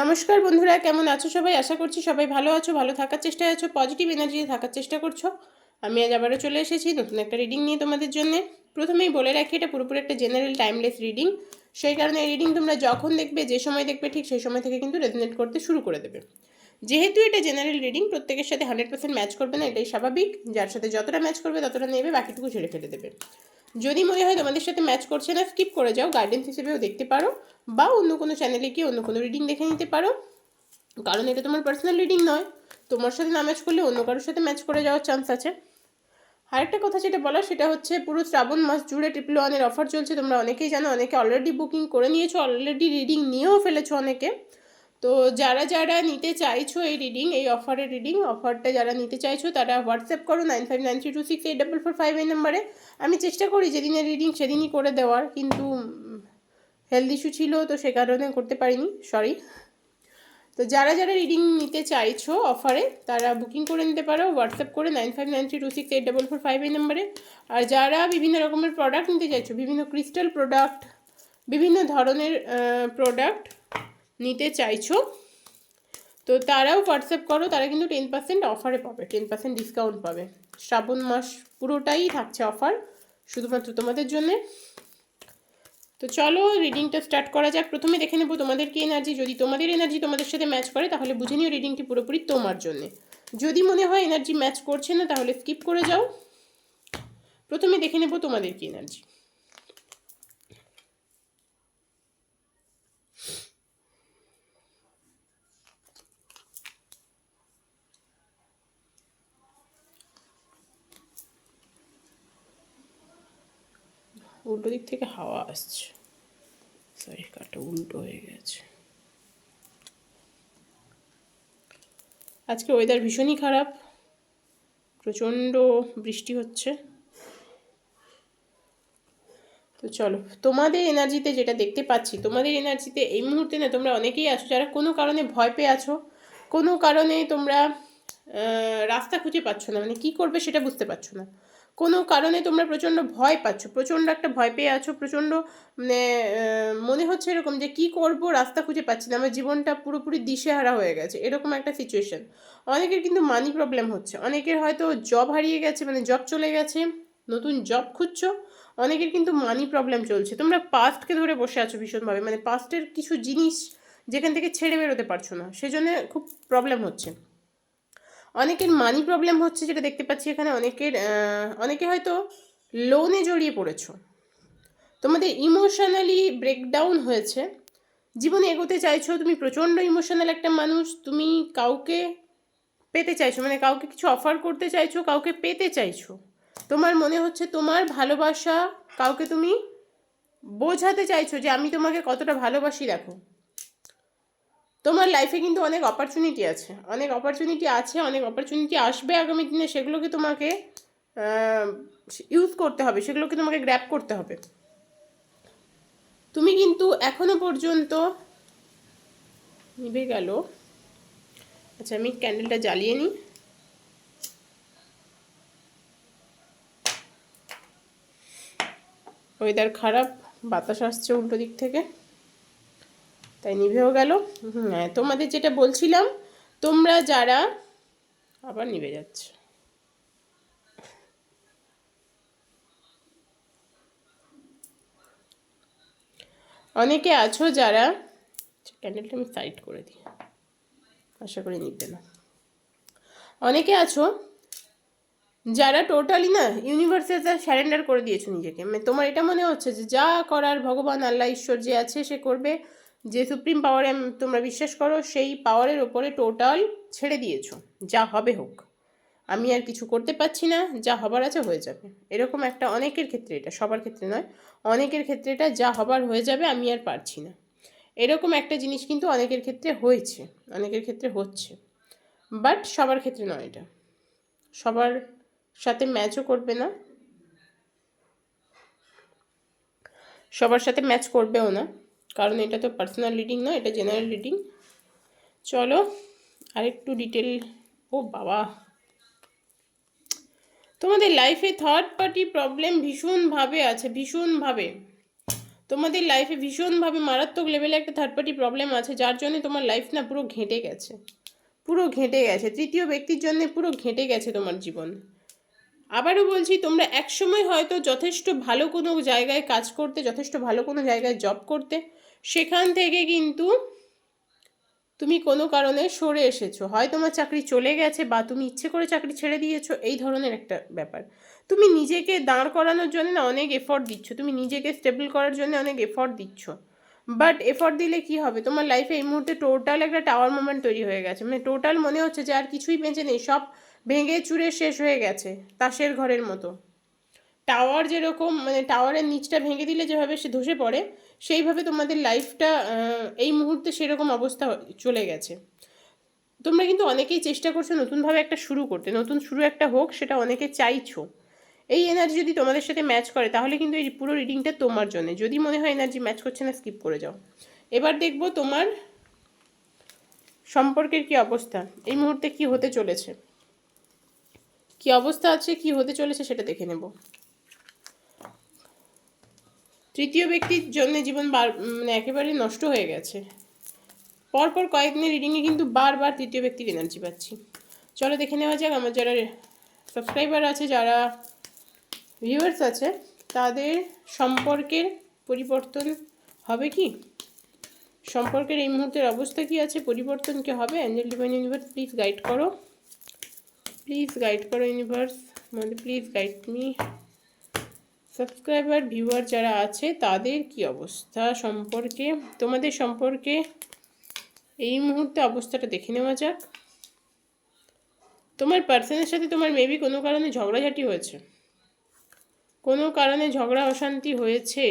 নমস্কার বন্ধুরা, কেমন আছো সবাই? আশা করছি সবাই ভালো আছো, ভালো থাকার চেষ্টায় আছো, পজিটিভ এনার্জিতে থাকার চেষ্টা করছো। আমি আজ আবারও চলে এসেছি নতুন একটা রিডিং নিয়ে তোমাদের জন্য। প্রথমেই বলে রাখি, এটা পুরোপুরি একটা জেনারেল টাইমলেস রিডিং। সেই কারণে এই রিডিং তোমরা যখন দেখবে, যে সময় দেখবে, ঠিক সেই সময় থেকে কিন্তু রেজোনেট করতে শুরু করে দেবে। যেহেতু এটা জেনারেল রিডিং, প্রত্যেকের সাথে 100% ম্যাচ করবে না, এটাই স্বাভাবিক। যার সাথে যতটা ম্যাচ করবে ততটা নেবে, বাকিটুকু ছেড়ে ফেলে দেবে। যদি মনে হয় তোমাদের সাথে ম্যাচ করছে না, স্কিপ করে যাও, গাইডেন্স হিসেবেও দেখতে পারো, বা অন্য কোনো চ্যানেলে গিয়ে অন্য কোনো রিডিং দেখে নিতে পারো। কারণ এটা তোমার পার্সোনাল রিডিং নয়, তোমার সাথে না ম্যাচ করলে অন্য কারোর সাথে ম্যাচ করে যাওয়ার চান্স আছে। আরেকটা কথা যেটা বলার, সেটা হচ্ছে পুরো শ্রাবণ মাস জুড়ে 111 অফার চলছে। তোমরা অনেকেই জানো, অনেকে অলরেডি বুকিং করে নিয়েছো, অলরেডি রিডিং নিয়েও ফেলেছো অনেকে। তো যারা যারা নিতে চাইছো এই রিডিং, এই অফারের রিডিং, অফারটা যারা নিতে চাইছো তারা হোয়াটসঅ্যাপ করো 9593268445 এই নাম্বারে। আমি চেষ্টা করি যেদিনের রিডিং সেদিনই করে দেওয়ার, কিন্তু হেলথ ইস্যু ছিল, তো সে কারণে করতে পারিনি, সরি। তো যারা যারা রিডিং নিতে চাইছো অফারে, তারা বুকিং করে নিতে পারো হোয়াটসঅ্যাপ করে 9593268445 এই নাম্বারে। আর যারা বিভিন্ন রকমের প্রোডাক্ট নিতে চাইছো, বিভিন্ন ক্রিস্টাল প্রোডাক্ট, বিভিন্ন ধরনের প্রোডাক্ট নিতে চাইছো, তো তারাও হোয়াটসঅ্যাপ করো। তারা কিন্তু 10% অফারে পাবে, 10% ডিসকাউন্ট পাবে। শ্রাবণ মাস পুরোটাই থাকছে অফার, শুধুমাত্র তোমাদের জন্যে। তো চলো রিডিংটা স্টার্ট করা যাক। প্রথমে দেখে নেবো তোমাদের কি এনার্জি। যদি তোমাদের এনার্জি তোমাদের সাথে ম্যাচ করে, তাহলে বুঝে নিও রিডিংটি পুরোপুরি তোমার জন্যে। যদি মনে হয় এনার্জি ম্যাচ করছে না, তাহলে স্কিপ করে যাও। প্রথমে দেখে নেবো তোমাদের কি এনার্জি। উল্টো দিক থেকে হাওয়া আসছে, সরি, কাটা উল্টো হয়ে গেছে। আজকে ওয়েদার ভীষণই খারাপ, প্রচণ্ড বৃষ্টি হচ্ছে। তো চলো, তোমাদের এনার্জিতে যেটা দেখতে পাচ্ছি, তোমাদের এনার্জিতে এই মুহূর্তে না, তোমরা অনেকেই আছো যারা কোনো কারণে ভয় পেয়ে আছো, কোনো কারণে তোমরা রাস্তা খুঁজে পাচ্ছ না, মানে কী করবে সেটা বুঝতে পারছো না। কোনো কারণে তোমরা প্রচণ্ড ভয় পাচ্ছ, প্রচণ্ড একটা ভয় পেয়ে আছো, প্রচণ্ড মানে মনে হচ্ছে এরকম যে কী করব, রাস্তা খুঁজে পাচ্ছি না, আমার জীবনটা পুরোপুরি দিশেহারা হয়ে গেছে, এরকম একটা সিচুয়েশন। অনেকের কিন্তু মানি প্রবলেম হচ্ছে, অনেকের হয়তো জব হারিয়ে গেছে, মানে জব চলে গেছে, নতুন জব খুঁজছো। অনেকের কিন্তু মানি প্রবলেম চলছে, তোমরা পাস্টকে ধরে বসে আছো ভীষণভাবে, মানে পাস্টের কিছু জিনিস যেখান থেকে ছেড়ে বেরোতে পারছো না, সেজন্য খুব প্রবলেম হচ্ছে। অনেকের মানি প্রবলেম হচ্ছে, যেটা দেখতে পাচ্ছি এখানে। অনেকে হয়তো লোনে জড়িয়ে পড়েছো, তোমাদের ইমোশনালি ব্রেকডাউন হয়েছে, জীবনে এগোতে চাইছো, তুমি প্রচণ্ড ইমোশনাল একটা মানুষ, তুমি কাউকে পেতে চাইছো, মানে কাউকে কিছু অফার করতে চাইছো, কাউকে পেতে চাইছো। তোমার মনে হচ্ছে তোমার ভালোবাসা কাউকে তুমি বোঝাতে চাইছো যে আমি তোমাকে কতটা ভালোবাসি, দেখো। তোমার লাইফে কিন্তু অনেক অপরচুনিটি আছে, অনেক অপরচুনিটি আছে, অনেক অপরচুনিটি আসবে আগামী দিনে, সেগুলোকে তোমাকে ইউজ করতে হবে, সেগুলোকে তোমাকে গ্র্যাব করতে হবে। তুমি কিন্তু এখনো পর্যন্ত নিভে গেল। আচ্ছা, আমি ক্যান্ডেলটা জ্বালিয়ে নিই। ওয়েদার খারাপ, বাতাস আসছে উল্টো দিক থেকে, তাই নিভেও গেল। হ্যাঁ, তোমাদের যেটা বলছিলাম, তোমরা যারা, আবার নিভে যাচ্ছে, অনেকে আছো যারা, ক্যান্ডেলটা আমি সাইড করে দিই, আশা করি নিবে না। অনেকে আছো যারা টোটালি না ইউনিভার্সে স্যারেন্ডার করে দিয়েছো নিজেকে, মানে তোমার এটা মনে হচ্ছে যে যা করার ভগবান আল্লাহ ঈশ্বর যে আছে সে করবে, যে সুপ্রিম পাওয়ারে তোমরা বিশ্বাস করো, সেই পাওয়ারের ওপরে টোটাল ছেড়ে দিয়েছো, যা হবে হোক, আমি আর কিছু করতে পারছি না, যা হবার আছে হয়ে যাবে, এরকম একটা। অনেকের ক্ষেত্রে এটা, সবার ক্ষেত্রে নয়, অনেকের ক্ষেত্রে এটা, যা হবার হয়ে যাবে, আমি আর পারছি না, এরকম একটা জিনিস কিন্তু অনেকের ক্ষেত্রে হয়েছে, অনেকের ক্ষেত্রে হচ্ছে। বাট সবার ক্ষেত্রে নয় এটা, সবার সাথে ম্যাচও করবে না, সবার সাথে ম্যাচ করবেও না, কারণ এটা তো পার্সোনাল রিডিং নয়, এটা জেনারেল রিডিং। চলো আরেকটু ডিটেল। ও বাবা, তোমাদের লাইফে থার্ড পার্টি প্রবলেম ভীষণভাবে আছে, ভীষণভাবে। তোমাদের লাইফে ভীষণভাবে মারাত্মক লেভেলে একটা থার্ড পার্টি প্রবলেম আছে, যার জন্য তোমার লাইফ না পুরো ঘেঁটে গেছে, পুরো ঘেঁটে গেছে। তৃতীয় ব্যক্তির জন্য পুরো ঘেঁটে গেছে তোমার জীবন। আবারও বলছি, তোমরা একসময় হয়তো যথেষ্ট ভালো কোনো জায়গায় কাজ করতে, যথেষ্ট ভালো কোনো জায়গায় জব করতে, সেখান থেকে কিন্তু তুমি কোনো কারণে সরে এসেছো। হয় তোমার চাকরি চলে গেছে বা তুমি ইচ্ছে করে চাকরি ছেড়ে দিয়েছো, এই ধরনের একটা ব্যাপার। তুমি নিজেকে দাঁড় করানোর জন্য না অনেক এফর্ট দিচ্ছ, তুমি নিজেকে স্টেবল করার জন্য অনেক এফর্ট দিচ্ছ, বাট এফর্ট দিলে কি হবে, তোমার লাইফে এই মুহূর্তে টোটাল একটা টাওয়ার মোমেন্ট তৈরি হয়ে গেছে। মানে টোটাল মনে হচ্ছে যে আর কিছুই বেঁচে নেই, সব ভেঙে চুরে শেষ হয়ে গেছে, তাসের ঘরের মতো। টাওয়ার যেরকম, মানে টাওয়ারের নিচটা ভেঙে দিলে যেভাবে সে ধসে পড়ে, সেইভাবে তোমাদের লাইফটা এই মুহূর্তে সেরকম অবস্থা চলে গেছে। তোমরা কিন্তু অনেকেই চেষ্টা করছো নতুনভাবে একটা শুরু করতে, নতুন শুরু একটা হোক, সেটা অনেকে চাইছো। এই এনার্জি যদি তোমাদের সাথে ম্যাচ করে তাহলে কিন্তু এই পুরো রিডিংটা তোমার জন্য। যদি মনে হয় এনার্জি ম্যাচ করছে না, স্কিপ করে যাও। এবার দেখবো তোমার সম্পর্কের কি অবস্থা, এই মুহূর্তে কি হতে চলেছে, কি অবস্থা আছে, কি হতে চলেছে সেটা দেখে নেব। তৃতীয় ব্যক্তির জন্য জীবন মানে একেবারে নষ্ট হয়ে গেছে। পরপর কয়েকদিনের রিডিংয়ে কিন্তু বারবার তৃতীয় ব্যক্তির এনার্জি পাচ্ছি। চলো দেখে নেওয়া যাক। আমার যারা সাবস্ক্রাইবার আছে, যারা ভিউয়ার্স আছে, তাদের সম্পর্কের পরিবর্তন হবে কি, সম্পর্কের এই মুহূর্তের অবস্থা কি আছে, পরিবর্তন কি হবে? Angel divine universe please guide করো, প্লিজ গাইড করো ইউনিভার্স, মানে please guide me. Subscriber viewer যারা আছে তাদের কি অবস্থা সম্পর্কে, তোমাদের সম্পর্কে এই মুহূর্তে অবস্থাটা দেখে নেওয়া যাক। তোমার পার্সনের সাথে তোমার মেবি কোনো কারণে ঝগড়াঝাটি হয়েছে, কোনো কারণে ঝগড়া অশান্তি হয়েছে,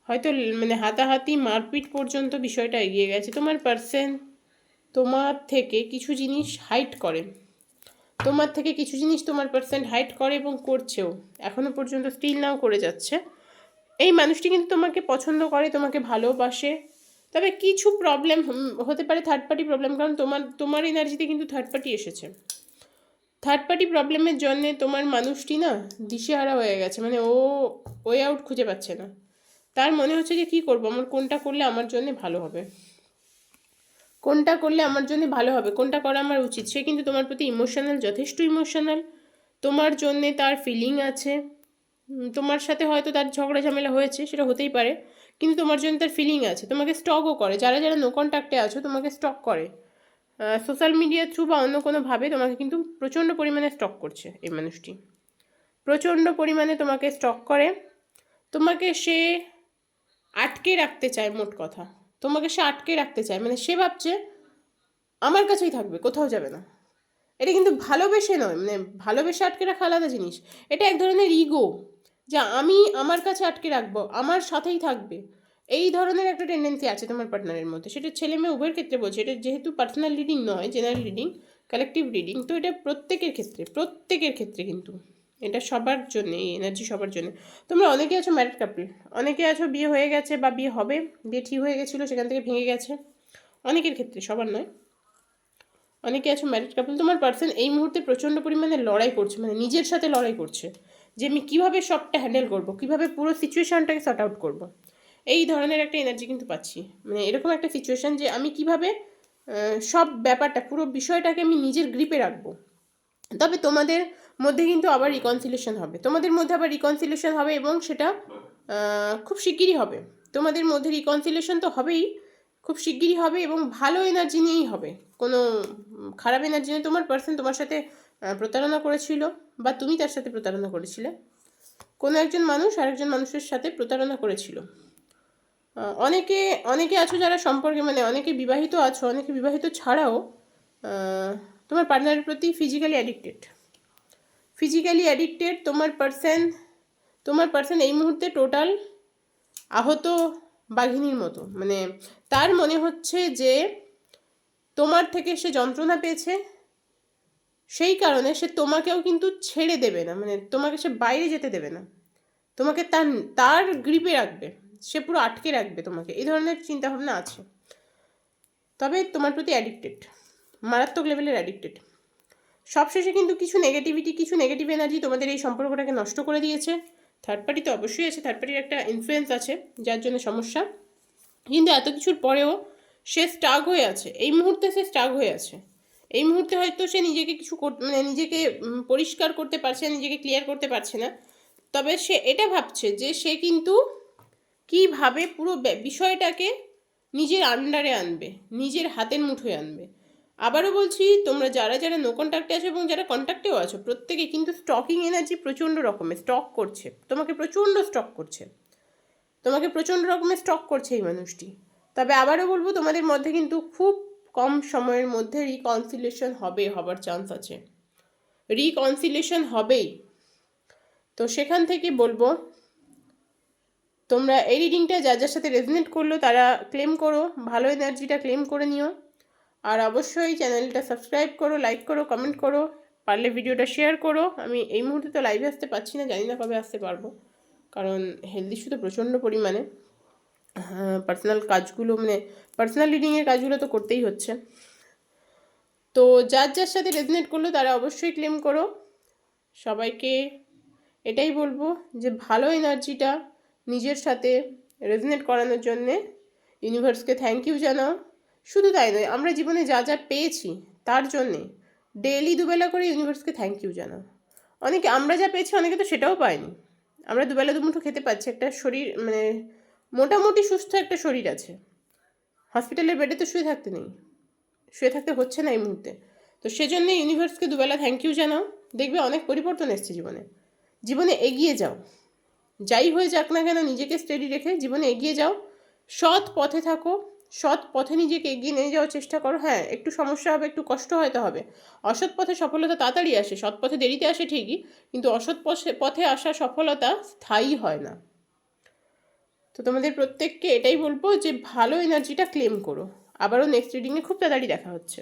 হয়তো মানে হাতাহাতি মারপিট পর্যন্ত বিষয়টা এগিয়ে গেছে। তোমার পার্সন তোমার থেকে কিছু জিনিস হাইড করে, তোমার থেকে কিছু জিনিস তোমার পার্সন হাইড করে এবং করছেও, এখনও পর্যন্ত স্টিল নাও করে যাচ্ছে। এই মানুষটি কিন্তু তোমাকে পছন্দ করে, তোমাকে ভালোবাসে, তবে কিছু প্রবলেম হতে পারে, থার্ড পার্টি প্রবলেম, কারণ তোমার এনার্জিতে কিন্তু থার্ড পার্টি এসেছে। থার্ড পার্টি প্রবলেমের জন্যে তোমার মানুষটি না দিশেহারা হয়ে গেছে, মানে ও ওয়ে আউট খুঁজে পাচ্ছে না। তার মনে হচ্ছে যে কী করবো, আমার কোনটা করলে আমার জন্য ভালো হবে, কোনটা করলে আমার জন্য ভালো হবে, কোনটা করা আমার উচিত। সে কিন্তু তোমার প্রতি ইমোশনাল, যথেষ্ট ইমোশনাল, তোমার জন্যে তার ফিলিং আছে। তোমার সাথে হয়তো তার ঝগড়া ঝামেলা হয়েছে, সেটা হতেই পারে, কিন্তু তোমার জন্য তার ফিলিং আছে। তোমাকে স্টকও করে, যারা যারা নো কন্ট্যাক্টে আছো তোমাকে স্টক করে, সোশ্যাল মিডিয়ার থ্রু বা অন্য কোনোভাবে তোমাকে কিন্তু প্রচণ্ড পরিমাণে স্টক করছে এই মানুষটি, প্রচণ্ড পরিমাণে তোমাকে স্টক করে। তোমাকে সে আটকে রাখতে চায়, মোট কথা তোমাকে সে আটকে রাখতে চায়, মানে সে ভাবছে আমার কাছেই থাকবে, কোথাও যাবে না। এটা কিন্তু ভালোবেসে নয়, মানে ভালোবেসে আটকে রাখা আলাদা জিনিস, এটা এক ধরনের ইগো, যা আমি আমার কাছে আটকে রাখবো, আমার সাথেই থাকবে, এই ধরনের একটা টেন্ডেন্সি আছে তোমার পার্টনারের মধ্যে। সেটা ছেলে মেয়ে উভয়ের ক্ষেত্রে বলছে, এটা যেহেতু পার্সোনাল রিডিং নয়, জেনারেল রিডিং, কালেকটিভ রিডিং, তো এটা প্রত্যেকের ক্ষেত্রে, প্রত্যেকের ক্ষেত্রে কিন্তু এটা সবার জন্য, এই এনার্জি সবার জন্য। তোমরা অনেকে আছো ম্যারিড কাপল, অনেকে আছো বিয়ে হয়ে গেছে বা বিয়ে হবে, বিয়ে ঠিক হয়ে গেছিলো সেখান থেকে ভেঙে গেছে, অনেকের ক্ষেত্রে, সবার নয়। অনেকে আছো ম্যারিড কাপল, তোমার পার্সন এই মুহূর্তে প্রচণ্ড পরিমাণে লড়াই করছে, মানে নিজের সাথে লড়াই করছে যে আমি কীভাবে সবটা হ্যান্ডেল করবো, কীভাবে পুরো সিচুয়েশানটাকে সর্ট আউট করবো, এই ধরনের একটা এনার্জি কিন্তু পাচ্ছি। মানে এরকম একটা সিচুয়েশান যে আমি কিভাবে সব ব্যাপারটা, পুরো বিষয়টাকে আমি নিজের গ্রিপে রাখবো। তবে তোমাদের মধ্যে কিন্তু আবার রিকনসিলেশন হবে, তোমাদের মধ্যে আবার রিকনসিলেশন হবে, এবং সেটা খুব শিগগিরই হবে। তোমাদের মধ্যে রিকনসিলেশন তো হবেই, খুব শিগগিরই হবে, এবং ভালো এনার্জি নিয়েই হবে, কোনো খারাপ এনার্জি নিয়ে। তোমার পার্সন তোমার সাথে প্রতারণা করেছিল, বা তুমি তার সাথে প্রতারণা করেছিলে, কোনো একজন মানুষ আরেকজন মানুষের সাথে প্রতারণা করেছিল। অনেকে অনেকে আছো যারা সম্পর্কে, মানে অনেকে বিবাহিত আছো, অনেকে বিবাহিত ছাড়াও তোমার পার্টনারের প্রতি ফিজিক্যালি অ্যাডিক্টেড। তোমার পার্সন এই মুহূর্তে টোটাল আহত বাঘিনীর মতো, মানে তার মনে হচ্ছে যে তোমার থেকে সে যন্ত্রণা পেয়েছে, সেই কারণে সে তোমাকেও কিন্তু ছেড়ে দেবে না, মানে তোমাকে সে বাইরে যেতে দেবে না, তোমাকে তার গ্রিপে রাখবে, সে পুরো আটকে রাখবে তোমাকে, এই ধরনের চিন্তাভাবনা আছে। তবে তোমার প্রতি অ্যাডিক্টেড, মারাত্মক লেভেলের অ্যাডিক্টেড। সবশেষে কিন্তু কিছু নেগেটিভ এনার্জি তোমাদের এই সম্পর্কটাকে নষ্ট করে দিয়েছে, থার্ড পার্টি তো অবশ্যই আছে, থার্ড পার্টির একটা ইনফ্লুয়েন্স আছে যার জন্য সমস্যা। কিন্তু এত কিছুর পরেও সে স্টাক হয়ে আছে, এই মুহূর্তে সে স্টাক হয়ে আছে। এই মুহূর্তে হয়তো সে নিজেকে কিছু মানে নিজেকে পরিষ্কার করতে পারছে না, নিজেকে ক্লিয়ার করতে পারছে না। তবে সে এটা ভাবছে যে সে কিন্তু কীভাবে পুরো বিষয়টাকে নিজের আন্ডারে আনবে, নিজের হাতের মুঠোয় আনবে। আবারও বলছি, তোমরা যারা যারা নো কন্ট্যাক্টে আছো এবং যারা কন্ট্যাক্টেও আছো, প্রত্যেকে কিন্তু স্টকিং এনার্জি প্রচণ্ড রকমের স্টক করছে, তোমাকে প্রচণ্ড স্টক করছে, তোমাকে প্রচণ্ড রকমের স্টক করছে এই মানুষটি। তবে আবারও বলবো, তোমাদের মধ্যে কিন্তু খুব কম সময়ের মধ্যে রিকনসিলিয়েশন হবার চান্স আছে, রিকনসিলিয়েশন হবেই। তো সেখান থেকে বলবো, তোমরা এই রিডিংটা যার যার সাথে রেজনেট করলো তারা ক্লেম করো, ভালো এনার্জিটা ক্লেম করে নিও। আর অবশ্যই চ্যানেলটা সাবস্ক্রাইব করো, লাইক করো, কমেন্ট করো, পারলে ভিডিওটা শেয়ার করো। আমি এই মুহূর্তে তো লাইভে আসতে পারছি না, জানি না কবে আসতে পারবো, কারণ হেলথ ইস্যু তো প্রচণ্ড পরিমাণে। পার্সোনাল কাজগুলো মানে পার্সোনাল রিডিংয়ের কাজগুলো তো করতেই হচ্ছে। তো যার যার সাথে রেজনেট করলো তারা অবশ্যই ক্লেম করো। সবাইকে এটাই বলবো যে ভালো এনার্জিটা নিজের সাথে রেজনেট করানোর জন্যে ইউনিভার্সকে থ্যাংক ইউ জানাও। শুধু তাই নয়, আমরা জীবনে যা যা পেয়েছি তার জন্যে ডেইলি দুবেলা করে ইউনিভার্সকে থ্যাংক ইউ জানাও। অনেকে আমরা যা পেয়েছি অনেকে তো সেটাও পায়নি। আমরা দুবেলা দুমুঠো খেতে পাচ্ছি, একটা শরীর মানে মোটামুটি সুস্থ একটা শরীর আছে। হসপিটালের বেডে তো শুয়ে থাকতে নেই, শুয়ে থাকতে হচ্ছে না এই মুহূর্তে। তো সেজন্য ইউনিভার্সকে দুবেলা থ্যাংক ইউ জানাও, দেখবে অনেক পরিবর্তন এসছে জীবনে। জীবনে এগিয়ে যাও, যাই হয়ে যাক না কেন নিজেকে স্টেডি রেখে জীবনে এগিয়ে যাও, সৎ পথে থাকো, সৎ পথে নিজেকে এগিয়ে নিয়ে যাওয়ার চেষ্টা করো। হ্যাঁ, একটু সমস্যা হবে, একটু কষ্ট হয়তো হবে। অসৎ পথে সফলতা তাড়াতাড়ি আসে, সৎ পথে দেরিতে আসে ঠিকই, কিন্তু অসৎ পথে আসা সফলতা স্থায়ী হয় না। তো তোমাদের প্রত্যেককে এটাই বলবো যে ভালো এনার্জিটা ক্লেম করো। আবারও নেক্সট রিডিংয়ে খুব তাড়াতাড়ি দেখা হচ্ছে।